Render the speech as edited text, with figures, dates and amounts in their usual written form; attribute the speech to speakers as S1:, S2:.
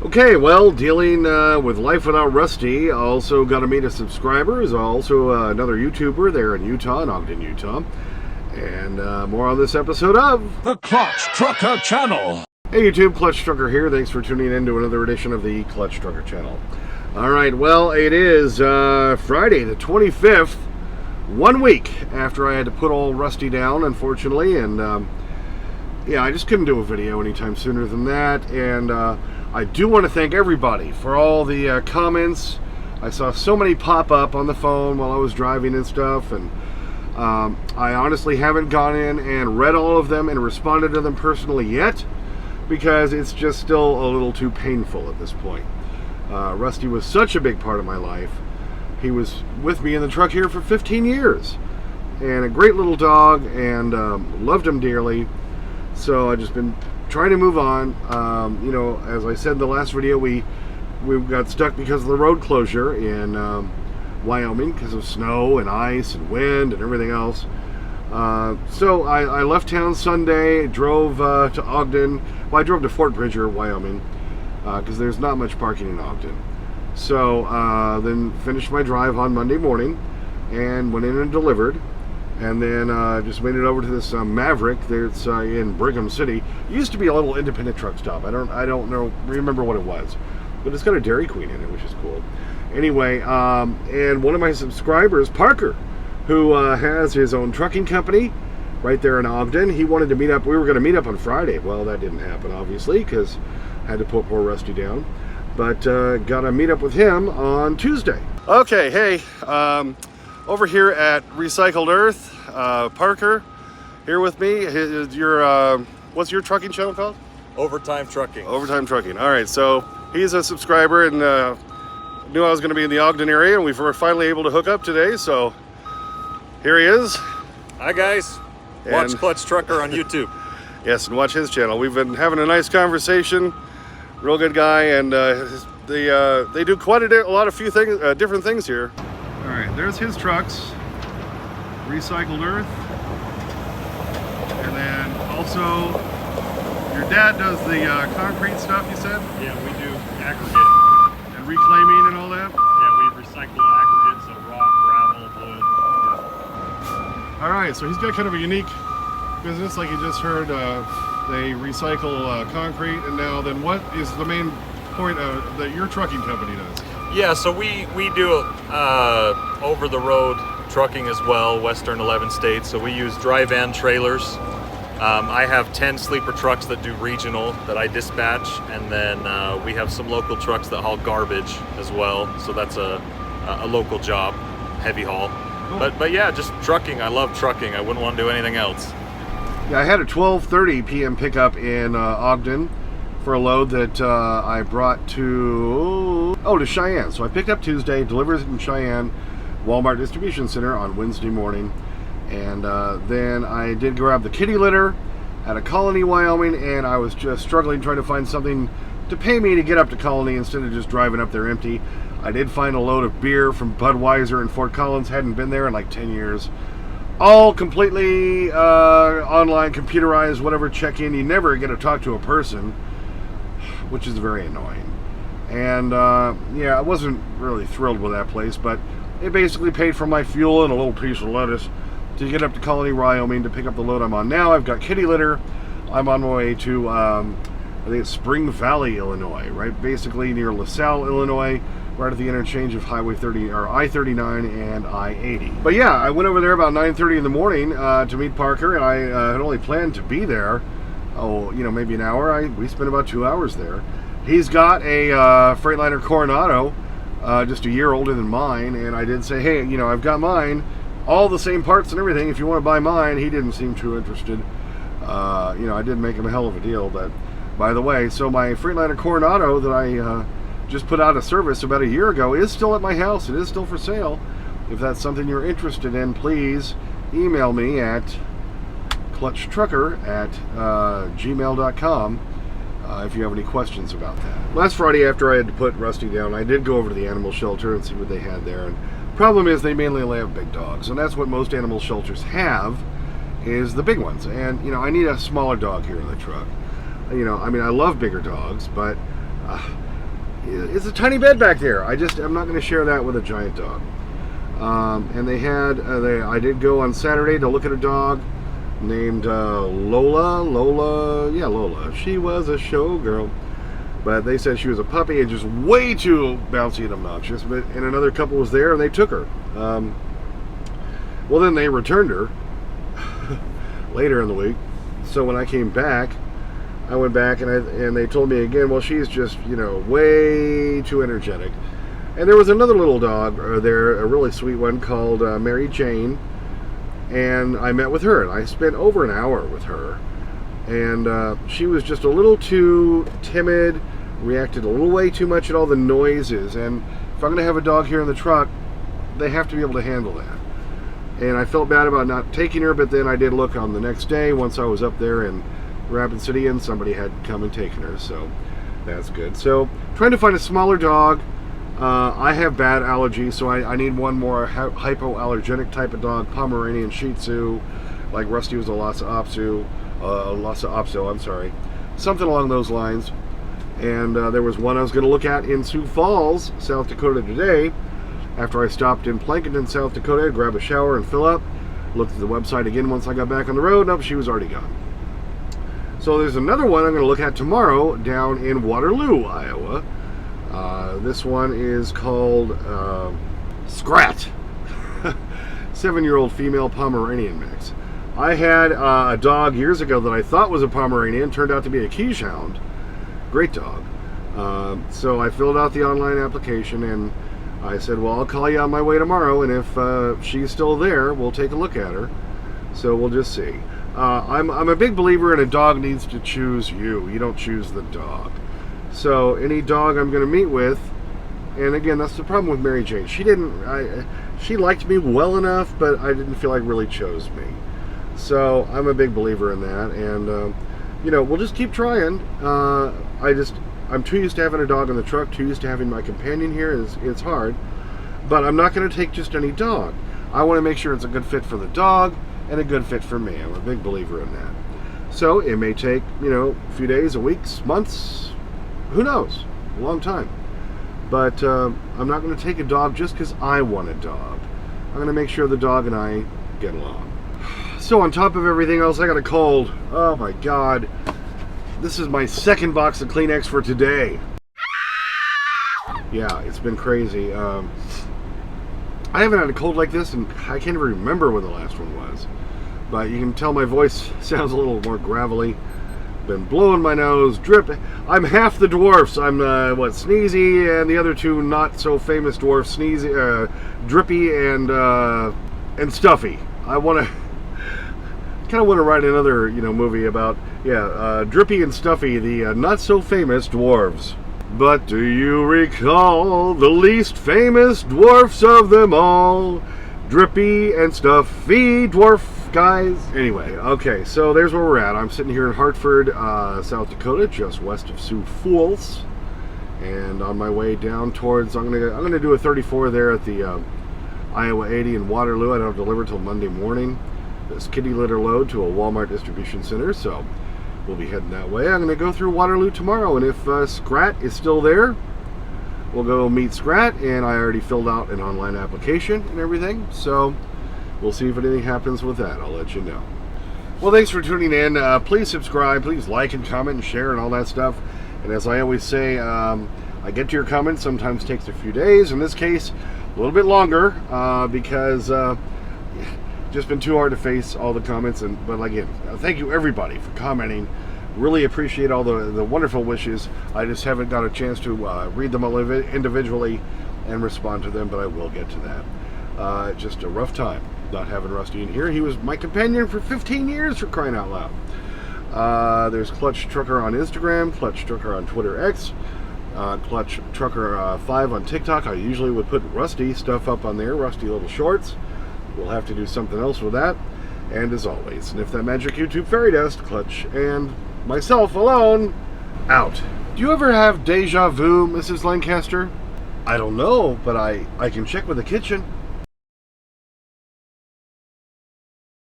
S1: Okay, well, dealing with life without Rusty. Also got to meet a subscriber. Is also another YouTuber there in Utah, in Ogden, Utah. And more on this episode of
S2: The Clutch Trucker Channel.
S1: Hey YouTube, Clutch Trucker here. Thanks for tuning in to another edition of the Clutch Trucker Channel. Alright, well, it is Friday the 25th, 1 week after I had to put all Rusty down, unfortunately. And yeah, I just couldn't do a video anytime sooner than that. And I do want to thank everybody for all the comments. I saw so many pop up on the phone while I was driving and stuff, and I honestly haven't gone in and read all of them and responded to them personally yet, because it's just still a little too painful at this point. Rusty was such a big part of my life. He was with me in the truck here for 15 years, and a great little dog, and loved him dearly. So I've just been trying to move on. You know, as I said in the last video, we got stuck because of the road closure in Wyoming because of snow and ice and wind and everything else. So I left town Sunday, drove to Ogden. Well, I drove to Fort Bridger, Wyoming, because there's not much parking in Ogden. So then finished my drive on Monday morning and went in and delivered. And then just made it over to this Maverick that's in Brigham City. It used to be a little independent truck stop. I don't remember what it was, but it's got a Dairy Queen in it, which is cool. Anyway, and one of my subscribers, Parker, who has his own trucking company right there in Ogden, he wanted to meet up. We were going to meet up on Friday. Well, that didn't happen, obviously, because I had to put poor Rusty down. But got to meet up with him on Tuesday. Okay, hey. Over here at Recycled Earth, Parker, here with me. What's your trucking channel called?
S3: Overtime Trucking.
S1: Overtime Trucking. All right, so he's a subscriber and knew I was going to be in the Ogden area, and we were finally able to hook up today. So here he is.
S3: Hi guys. Watch Clutch Trucker on YouTube.
S1: Yes, and watch his channel. We've been having a nice conversation. Real good guy, and they do quite a lot of different things here. All right, there's his trucks, Recycled Earth, and then also your dad does the concrete stuff, you said?
S4: Yeah, we do aggregate.
S1: And reclaiming and all that?
S4: Yeah, we recycle aggregates, so rock, gravel, wood. Yeah.
S1: All right, so he's got kind of a unique business, like you just heard. They recycle concrete, and now then what is the main point that your trucking company does?
S3: Yeah, so we do over-the-road trucking as well, Western 11 states. So we use dry van trailers. I have 10 sleeper trucks that do regional that I dispatch, and then we have some local trucks that haul garbage as well. So that's a local job, heavy haul. Cool. But yeah, just trucking. I love trucking. I wouldn't want to do anything else.
S1: Yeah, I had a 12:30 p.m. pickup in Ogden for a load that I brought to Cheyenne. So I picked up Tuesday, delivered it in Cheyenne, Walmart Distribution Center on Wednesday morning. And then I did grab the kitty litter at a Colony, Wyoming, and I was just struggling trying to find something to pay me to get up to Colony instead of just driving up there empty. I did find a load of beer from Budweiser in Fort Collins. Hadn't been there in like 10 years. All completely online, computerized, whatever, check-in. You never get to talk to a person, which is very annoying. And yeah, I wasn't really thrilled with that place, but it basically paid for my fuel and a little piece of lettuce to get up to Colony, Wyoming to pick up the load I'm on now. I've got kitty litter. I'm on my way to, I think it's Spring Valley, Illinois, right? Basically near LaSalle, Illinois, right at the interchange of Highway 30 or I-39 and I-80. But yeah, I went over there about 9:30 in the morning to meet Parker, and I had only planned to be there, maybe an hour. We spent about 2 hours there. He's got a Freightliner Coronado, just a year older than mine, and I did say, hey, I've got mine, all the same parts and everything. If you want to buy mine, he didn't seem too interested. I did make him a hell of a deal, but by the way, so my Freightliner Coronado that I just put out of service about a year ago is still at my house. It is still for sale. If that's something you're interested in, please email me at clutchtrucker@gmail.com if you have any questions about that. Last Friday, after I had to put Rusty down, I did go over to the animal shelter and see what they had there. And problem is, they mainly only have big dogs, and that's what most animal shelters have, is the big ones. And I need a smaller dog here in the truck. I love bigger dogs, but it's a tiny bed back there. I'm not going to share that with a giant dog. And they had, I did go on Saturday to look at a dog named Lola. Lola. She was a showgirl. But they said she was a puppy and just way too bouncy and obnoxious. And another couple was there and they took her. Well, then they returned her later in the week. So when I came back, I went back and they told me again, well, she's just, way too energetic. And there was another little dog there, a really sweet one called Mary Jane. And I met with her and I spent over an hour with her. And she was just a little too timid, reacted a little way too much at all the noises. And if I'm going to have a dog here in the truck, they have to be able to handle that. And I felt bad about not taking her, but then I did look on the next day once I was up there in Rapid City and somebody had come and taken her, so that's good. So trying to find a smaller dog. I have bad allergies, so I need one more hypoallergenic type of dog, Pomeranian Shih Tzu, like Rusty was a Lhasa Apso, I'm sorry, something along those lines. And there was one I was going to look at in Sioux Falls, South Dakota today. After I stopped in Plankinton, South Dakota, grab a shower and fill up. Looked at the website again once I got back on the road. Nope, she was already gone. So there's another one I'm going to look at tomorrow down in Waterloo, Iowa. This one is called Scrat. 7-year-old female Pomeranian mix. I had a dog years ago that I thought was a Pomeranian. Turned out to be a Keeshond. Great dog. So I filled out the online application and I said, well, I'll call you on my way tomorrow, and if she's still there, we'll take a look at her. So we'll just see. I'm a big believer in a dog needs to choose you. You don't choose the dog. So any dog I'm going to meet with, and again, that's the problem with Mary Jane. She liked me well enough, but I didn't feel like really chose me. So I'm a big believer in that, and we'll just keep trying. I'm too used to having a dog in the truck, too used to having my companion here. It's hard. But I'm not going to take just any dog. I want to make sure it's a good fit for the dog and a good fit for me. I'm a big believer in that. So it may take, a few days, weeks, months, who knows, a long time. But I'm not going to take a dog just because I want a dog. I'm going to make sure the dog and I get along. So on top of everything else, I got a cold. Oh my God. This is my second box of Kleenex for today. Yeah, it's been crazy. I haven't had a cold like this, and I can't even remember when the last one was. But you can tell my voice sounds a little more gravelly. Been blowing my nose, dripping. I'm half the dwarfs. I'm Sneezy, and the other two not so famous dwarfs, Sneezy, Drippy, and Stuffy. I kind of want to write another movie about Drippy and Stuffy, the not so famous dwarves. But do you recall the least famous dwarfs of them all? Drippy and Stuffy dwarf guys. Anyway, okay, so there's where we're at. I'm sitting here in Hartford, South Dakota, just west of Sioux Falls, and on my way down towards. I'm gonna do a 34 there at the Iowa 80 in Waterloo. I don't deliver till Monday morning. This kitty litter load to a Walmart distribution center, so we'll be heading that way. I'm going to go through Waterloo tomorrow, and if Scrat is still there, we'll go meet Scrat, and I already filled out an online application and everything, so we'll see if anything happens with that. I'll let you know. Well, thanks for tuning in. Please subscribe, please like and comment and share and all that stuff. And as I always say, I get to your comments, sometimes takes a few days. In this case, a little bit longer, because just been too hard to face all the comments. But again, thank you everybody for commenting. Really appreciate all the wonderful wishes. I just haven't got a chance to read them all individually and respond to them, but I will get to that. Just a rough time not having Rusty in here. He was my companion for 15 years, for crying out loud. There's Clutch Trucker on Instagram, Clutch Trucker on Twitter X, Clutch Trucker 5 on TikTok. I usually would put Rusty stuff up on there, Rusty Little Shorts. We'll have to do something else with that. And as always, Sniff That Magic YouTube Fairy Dust, Clutch and myself alone, out. Do you ever have deja vu, Mrs. Lancaster? I don't know, but I can check with the kitchen.